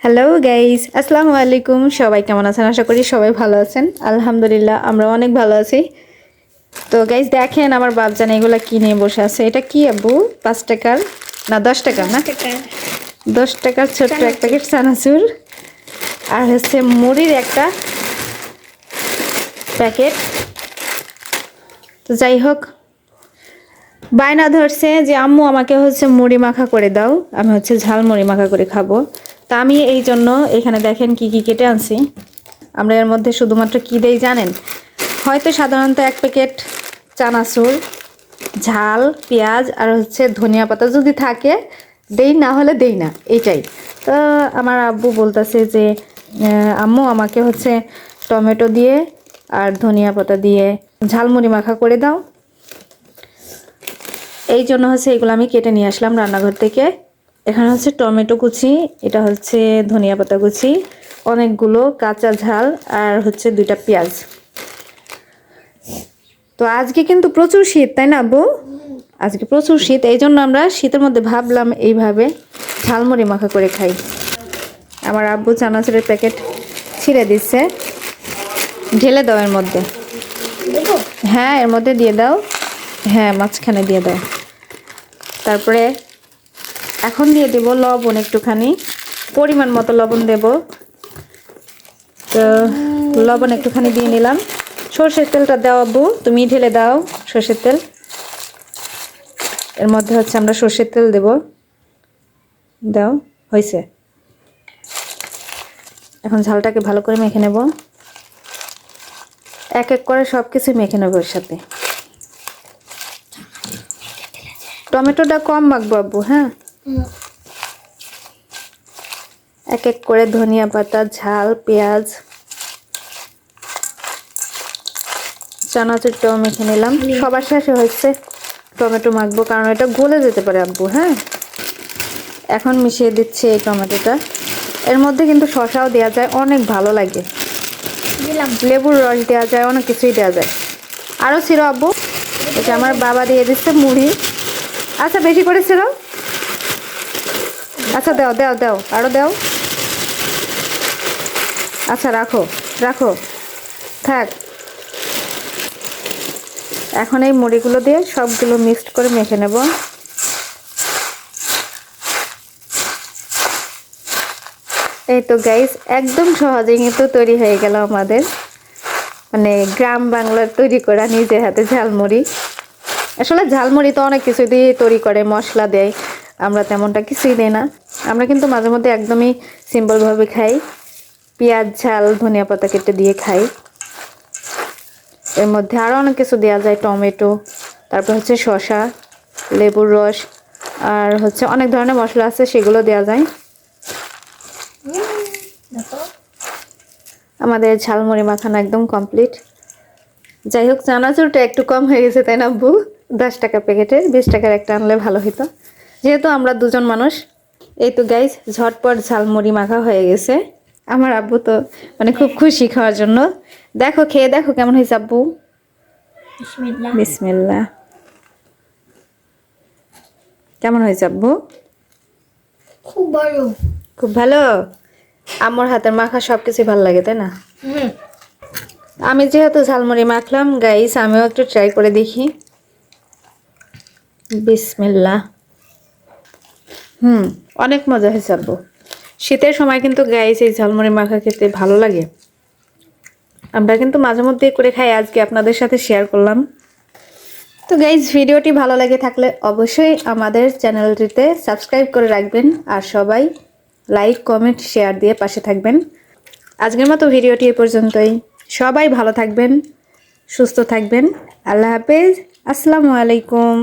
Hello guys, আসসালামু আলাইকুম। সবাই কেমন আছেন? আশা করি সবাই ভালো আছেন। আলহামদুলিল্লাহ, আমরা অনেক ভালো আছি। তো গাইস দেখেন, আমার বাপজান এগুলা কি নিয়ে বসে আছে। এটা কি আব্বু? 5 টাকার না 10 টাকার? না 10 টাকার ছোট্ট এক প্যাকেট চানাচুর, আর হচ্ছে মুড়ির একটা প্যাকেট। তো যাই হোক, বায়না ধরছে যে আম্মু আমাকে হচ্ছে মুড়ি মাখা করে দাও, আমি হচ্ছে ঝাল মুড়ি মাখা করে খাবো। তা আমি এই জন্য এখানে দেখেন কি কি কেটে আনছি। আমরা এর মধ্যে শুধুমাত্র কী দেই জানেন? হয়তো সাধারণত 1 প্যাকেট চানাচুর, ঝাল, পেঁয়াজ আর হচ্ছে ধনিয়া পাতা যদি থাকে দেই, না হলে দেই না, এইটাই। তো আমার আব্বু বলতেছে যে আম্মু আমাকে হচ্ছে টমেটো দিয়ে আর ধনিয়া পাতা দিয়ে ঝালমুড়ি মাখা করে দাও। এই জন্য হচ্ছে এগুলো আমি কেটে নিয়ে আসলাম রান্নাঘর থেকে। এখানে হচ্ছে টমেটো কুচি, এটা হচ্ছে ধনিয়া পাতা কুচি, অনেকগুলো কাঁচা ঝাল আর হচ্ছে 2টা পেঁয়াজ। তো আজকে কিন্তু প্রচুর শীত, তাই না আব্বু? আজকে প্রচুর শীত, এই জন্য আমরা শীতের মধ্যে ভাবলাম এইভাবে ঝালমুড়ি মাখা করে খাই। আমার আব্বু চানাচুরের প্যাকেট ছিঁড়ে দিচ্ছে। ঢেলে দাও এর মধ্যে। হ্যাঁ, এর মধ্যে দিয়ে দাও। হ্যাঁ, মাঝখানে দিয়ে দাও। তারপরে এখন দিয়ে দেব লবণ, একটুখানি পরিমাণ মতো লবণ দেব। তো লবণ একটুখানি দিয়ে নিলাম। সর্ষের তেলটা দাও আব্বু, তুমি ঢেলে দাও সর্ষের তেল। এর মধ্যে হচ্ছে আমরা সর্ষের তেল দেব। দাও, হয়েছে। এখন ঝালটাকে ভালো করে মেখে নেব। এক এক করে সব কিছু মেখে নেব এর সাথে। টমেটোটা কম মাখবো আব্বু, হ্যাঁ। এক এক করে ধনিয়া পাতা, ঝাল, পেঁয়াজ, চানাচুরটাও মেখে নিলাম। সবার শেষে হচ্ছে টমেটো মাখবো, কারণ এটা গলে যেতে পারে আব্বু, হ্যাঁ। এখন মিশিয়ে দিচ্ছি এই টমেটোটা। এর মধ্যে কিন্তু শসাও দেওয়া যায়, অনেক ভালো লাগে। লেবুর রস দেওয়া যায়, অনেক কিছুই দেওয়া যায়। আরও ছিল আব্বু, এটা আমার বাবা দিয়ে দিচ্ছে মুড়ি। আচ্ছা, বেশি করে ছিল। আচ্ছা, দাও দাও দাও, আরও দাও। আচ্ছা, রাখো রাখো, থাক। এখন এই মুড়িগুলো দিয়ে সবগুলো মিক্সড করে মেখে নেব। এই তো গাইস, একদম সহজেই কিন্তু তৈরি হয়ে গেল আমাদের মানে গ্রাম বাংলার তৈরি করা নিজের হাতে ঝালমুড়ি। আসলে ঝালমুড়ি তো অনেক কিছু দিয়ে তৈরি করে, মশলা দেয়, আমরা তেমনটা কিছুই দিই না। আমরা কিন্তু মাঝে মধ্যে একদমই সিম্পলভাবে খাই, পেঁয়াজ, ঝাল, ধনিয়া পাতা কেটে দিয়ে খাই। এর মধ্যে আরও অনেক কিছু দেওয়া যায়, টমেটো, তারপর হচ্ছে শসা, লেবুর রস, আর হচ্ছে অনেক ধরনের মশলা আছে, সেগুলো দেওয়া যায়। আমাদের ঝালমুড়ি মাখানো একদম কমপ্লিট। যাই হোক, চানাচুরটা একটু কম হয়ে গেছে, তাই না আব্বু? 10 টাকা প্যাকেটে 20 টাকার একটা আনলে ভালো হতো, যেহেতু আমরা দুজন মানুষ। এই তো গাইস, ঝটপট ঝালমুড়ি মাখা হয়ে গেছে। আমার আব্বু তো মানে খুব খুশি খাওয়ার জন্য। দেখো, খেয়ে দেখো কেমন হয়েছে আব্বু। বিসমিল্লাহ। কেমন হয়েছে আব্বু? খুব ভালো। খুব ভালো। আম্মুর হাতের মাখা সব কিছুই ভালো লাগে, তাই না? আমি যেহেতু ঝালমুড়ি মাখলাম গাইস, আমিও একটু ট্রাই করে দেখি। বিসমিল্লাহ। অনেক মজা হয়েছে আব্বু। শীতের সময় কিন্তু গাইস এই ঝালমুড়ি মাখা খেতে ভালো লাগে। আমরা কিন্তু মাঝে মধ্যে করে খাই, আজকে আপনাদের সাথে শেয়ার করলাম। তো গাইস, ভিডিওটি ভালো লাগে থাকলে অবশ্যই আমাদের চ্যানেলটিতে সাবস্ক্রাইব করে রাখবেন, আর সবাই লাইক, কমেন্ট, শেয়ার দিয়ে পাশে থাকবেন। আজকের মতো ভিডিওটি এ পর্যন্তই। সবাই ভালো থাকবেন, সুস্থ থাকবেন। আল্লাহ হাফেজ, আসসালামু আলাইকুম।